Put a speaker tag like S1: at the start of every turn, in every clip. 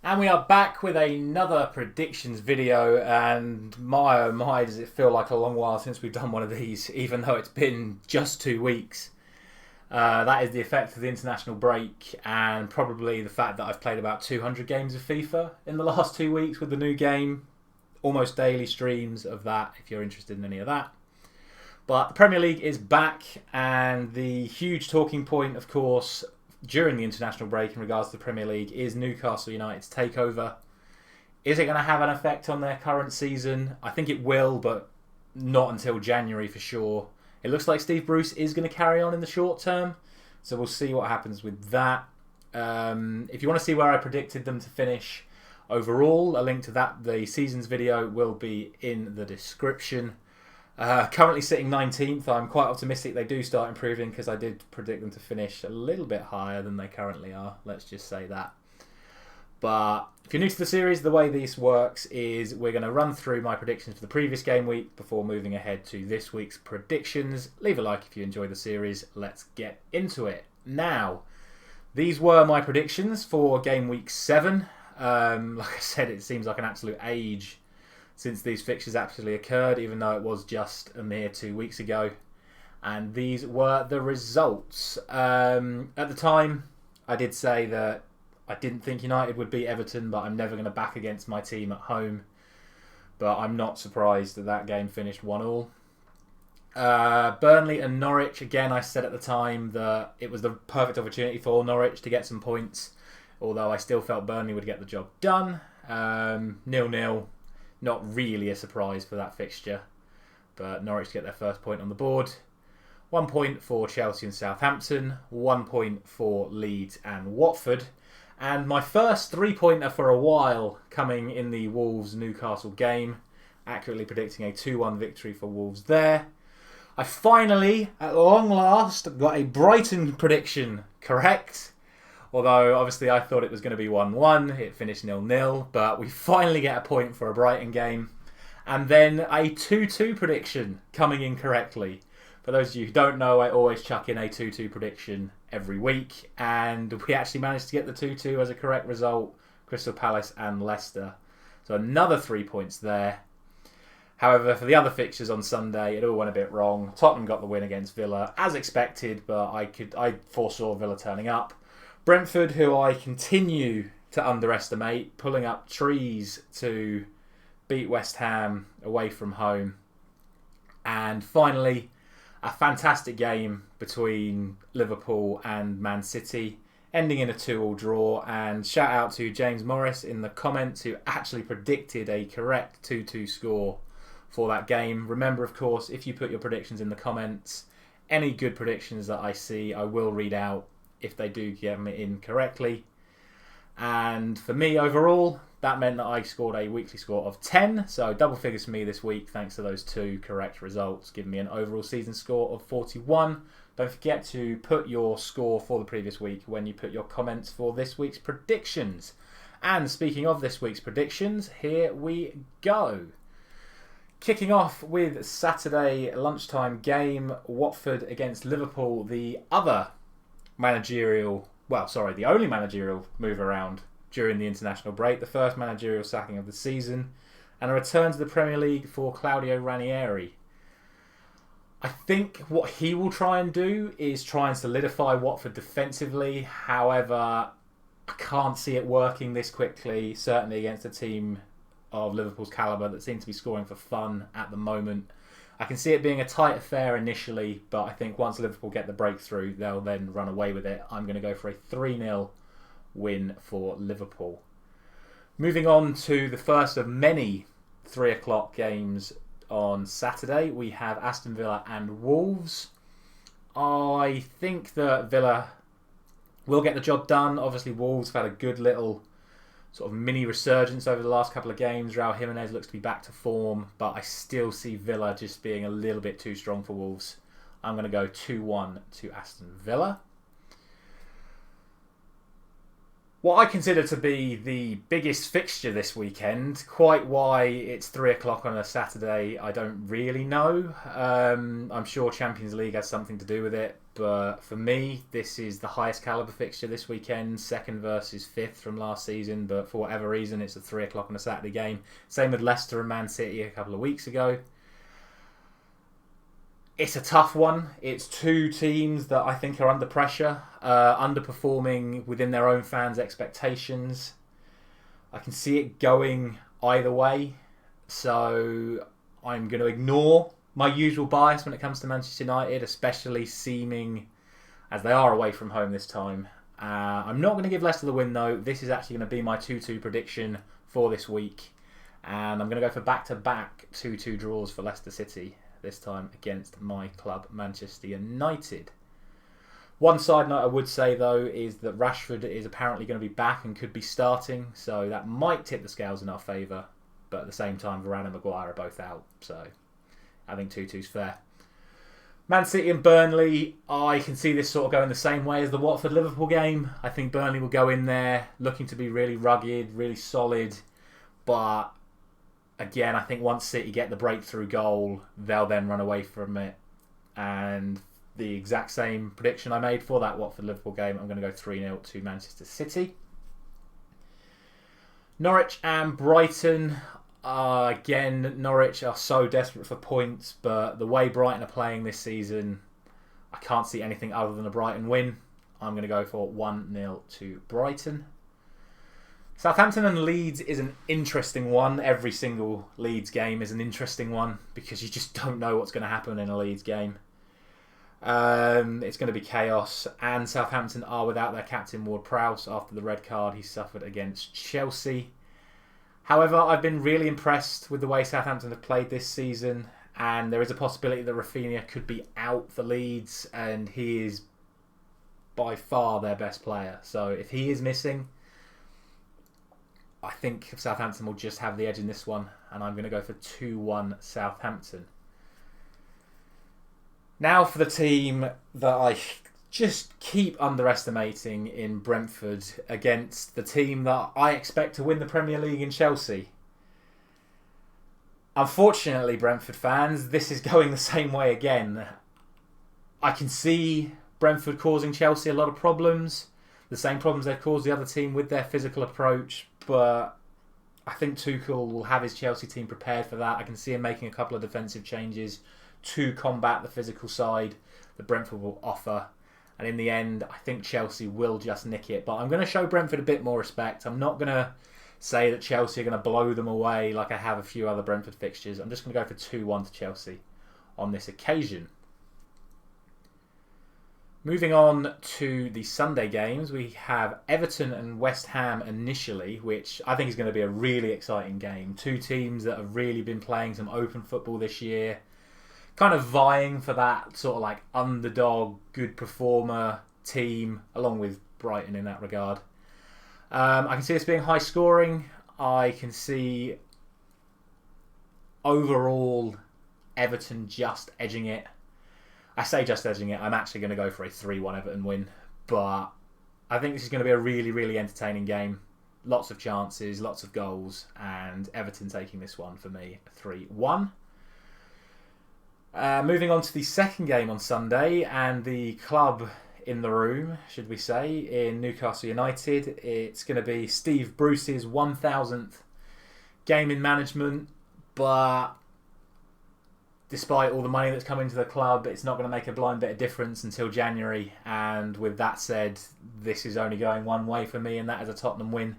S1: And we are back with another predictions video, and my oh my, does it feel like a long while since we've done one of these, even though it's been just 2 weeks. That is the effect of the international break, and probably the fact that I've played about 200 games of FIFA in the last 2 weeks with the new game. Almost daily streams of that, if you're interested in any of that. But the Premier League is back, and the huge talking point, of course, during the international break in regards to the Premier League is Newcastle United's takeover. Is it going to have an effect on their current season? I think it will, but not until January for sure. It looks like Steve Bruce is going to carry on in the short term, so we'll see what happens with that. If you want to see where I predicted them to finish overall, a link to that, the season's video, will be in the description. Currently sitting 19th. I'm quite optimistic they do start improving because I did predict them to finish a little bit higher than they currently are. Let's just say that. But if you're new to the series, the way this works is we're going to run through my predictions for the previous game week before moving ahead to this week's predictions. Leave a like if you enjoy the series. Let's get into it. Now, these were my predictions for game week 7. Like I said, it seems like an absolute age since these fixtures actually occurred, even though it was just a mere 2 weeks ago. And these were the results. At the time, I did say that I didn't think United would beat Everton, but I'm never going to back against my team at home. But I'm not surprised that that game finished 1-1. Burnley and Norwich, again, I said at the time that it was the perfect opportunity for Norwich to get some points, although I still felt Burnley would get the job done. 0-0. Not really a surprise for that fixture, but Norwich to get their first point on the board. 1 point for Chelsea and Southampton, 1 point for Leeds and Watford, and my first 3-pointer for a while coming in the Wolves-Newcastle game, accurately predicting a 2-1 victory for Wolves there. I finally, at long last, got a Brighton prediction correct. Although, obviously, I thought it was going to be 1-1. It finished 0-0. But we finally get a point for a Brighton game. And then a 2-2 prediction coming in correctly. For those of you who don't know, I always chuck in a 2-2 prediction every week. And we actually managed to get the 2-2 as a correct result. Crystal Palace and Leicester. So another 3 points there. However, for the other fixtures on Sunday, it all went a bit wrong. Tottenham got the win against Villa, as expected. But I foresaw Villa turning up. Brentford, who I continue to underestimate, pulling up trees to beat West Ham away from home. And finally, a fantastic game between Liverpool and Man City, ending in a 2-2 draw. And shout out to James Morris in the comments, who actually predicted a correct 2-2 score for that game. Remember, of course, if you put your predictions in the comments, any good predictions that I see, I will read out if they do get them in correctly. And for me overall, that meant that I scored a weekly score of 10, so double figures for me this week thanks to those 2 correct results, giving me an overall season score of 41. Don't forget to put your score for the previous week when you put your comments for this week's predictions. And speaking of this week's predictions, here we go. Kicking off with Saturday lunchtime game, Watford against Liverpool, the only managerial move around during the international break, the first managerial sacking of the season, and a return to the Premier League for Claudio Ranieri. I think what he will try and do is try and solidify Watford defensively. However, I can't see it working this quickly, certainly against a team of Liverpool's calibre that seems to be scoring for fun at the moment. I can see it being a tight affair initially, but I think once Liverpool get the breakthrough, they'll then run away with it. I'm going to go for a 3-0 win for Liverpool. Moving on to the first of many 3 o'clock games on Saturday, we have Aston Villa and Wolves. I think that Villa will get the job done. Obviously, Wolves have had a good little sort of mini resurgence over the last couple of games. Raul Jimenez looks to be back to form, but I still see Villa just being a little bit too strong for Wolves. I'm going to go 2-1 to Aston Villa. What I consider to be the biggest fixture this weekend, quite why it's 3 o'clock on a Saturday, I don't really know. I'm sure Champions League has something to do with it, But for me, this is the highest calibre fixture this weekend. 2nd versus 5th from last season. But for whatever reason, it's a 3 o'clock on a Saturday game. Same with Leicester and Man City a couple of weeks ago. It's a tough one. It's two teams that I think are under pressure, underperforming within their own fans' expectations. I can see it going either way, so I'm going to ignore my usual bias when it comes to Manchester United, especially seeming as they are away from home this time. I'm not going to give Leicester the win though. This is actually going to be my 2-2 prediction for this week, and I'm going to go for back-to-back 2-2 draws for Leicester City, this time against my club, Manchester United. One side note I would say, though, is that Rashford is apparently going to be back and could be starting, so that might tip the scales in our favour. But at the same time, Varane and Maguire are both out, so I think 2-2's fair. Man City and Burnley, I can see this sort of going the same way as the Watford-Liverpool game. I think Burnley will go in there looking to be really rugged, really solid, but again, I think once City get the breakthrough goal, they'll then run away from it. And the exact same prediction I made for that Watford-Liverpool game, I'm going to go 3-0 to Manchester City. Norwich and Brighton. Again, Norwich are so desperate for points, but the way Brighton are playing this season, I can't see anything other than a Brighton win. I'm going to go for 1-0 to Brighton. Southampton and Leeds is an interesting one. Every single Leeds game is an interesting one because you just don't know what's going to happen in a Leeds game. It's going to be chaos, and Southampton are without their captain Ward-Prowse after the red card he suffered against Chelsea. However, I've been really impressed with the way Southampton have played this season, and there is a possibility that Rafinha could be out for Leeds, and he is by far their best player. So if he is missing, I think Southampton will just have the edge in this one, and I'm going to go for 2-1 Southampton. Now for the team that I just keep underestimating in Brentford against the team that I expect to win the Premier League in Chelsea. Unfortunately, Brentford fans, this is going the same way again. I can see Brentford causing Chelsea a lot of problems. The same problems they've caused the other team with their physical approach, but I think Tuchel will have his Chelsea team prepared for that. I can see him making a couple of defensive changes to combat the physical side that Brentford will offer. And in the end, I think Chelsea will just nick it. But I'm going to show Brentford a bit more respect. I'm not going to say that Chelsea are going to blow them away like I have a few other Brentford fixtures. I'm just going to go for 2-1 to Chelsea on this occasion. Moving on to the Sunday games, we have Everton and West Ham initially, which I think is going to be a really exciting game. Two teams that have really been playing some open football this year, kind of vying for that sort of like underdog, good performer team, along with Brighton in that regard. I can see this being high scoring. I can see overall Everton just edging it. I say just edging it. I'm actually going to go for a 3-1 Everton win. But I think this is going to be a really, really entertaining game. Lots of chances, lots of goals, and Everton taking this one for me, 3-1. Moving on to the second game on Sunday, and the club in the room, should we say, in Newcastle United. It's going to be Steve Bruce's 1000th game in management, but despite all the money that's come into the club, it's not going to make a blind bit of difference until January. And with that said, this is only going one way for me, and that is a Tottenham win.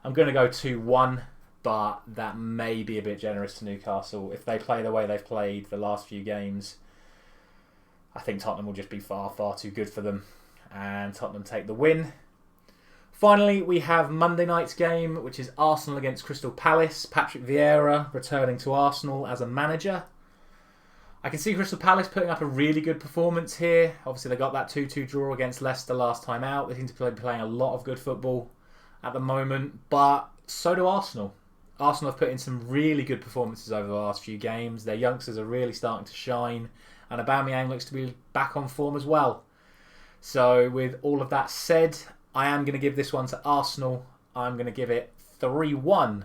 S1: I'm going to go 2-1, but that may be a bit generous to Newcastle. If they play the way they've played the last few games, I think Tottenham will just be far, far too good for them, and Tottenham take the win. Finally, we have Monday night's game, which is Arsenal against Crystal Palace. Patrick Vieira returning to Arsenal as a manager. I can see Crystal Palace putting up a really good performance here. Obviously, they got that 2-2 draw against Leicester last time out. They seem to be playing a lot of good football at the moment, but so do Arsenal. Arsenal have put in some really good performances over the last few games. Their youngsters are really starting to shine, and Aubameyang looks to be back on form as well. So with all of that said, I am going to give this one to Arsenal. I'm going to give it 3-1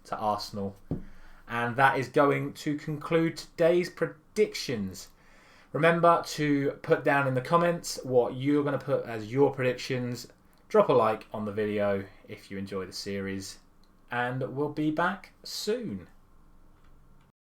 S1: to Arsenal. And that is going to conclude today's predictions. Remember to put down in the comments what you're going to put as your predictions. Drop a like on the video if you enjoy the series. And we'll be back soon.